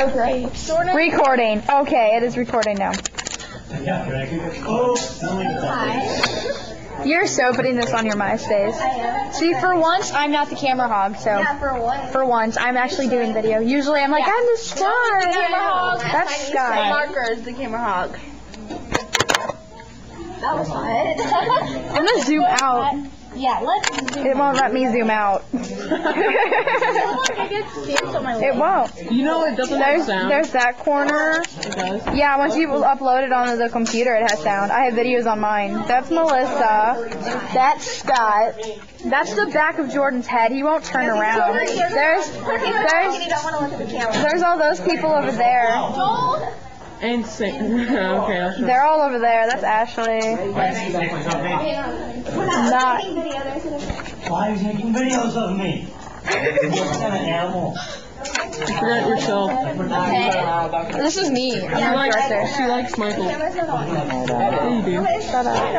Oh, great. Recording. Okay, it is recording now. You're so putting this on your MySpace. See, for once, I'm not the camera hog, so. Yeah, for what? For once, I'm actually doing video. Usually, I'm like, I'm the star. That's Sky. Marker is the camera hog. That was fun. I'm gonna zoom out. Yeah, let's zoom. It won't let me zoom out. It won't. You know it doesn't have sound. There's that corner. It does. Yeah, once you upload it onto the computer, it has sound. I have videos on mine. That's Melissa. That's Scott. That's the back of Jordan's head. He won't turn around. There's all those people over there. And sing. Okay, I'll show. They're all over there. That's Ashley. Not. Why are you taking videos of me? What kind of animal? You forgot yourself. This is me. I'm She not director. likes Michael. Yeah, you do. Shut up.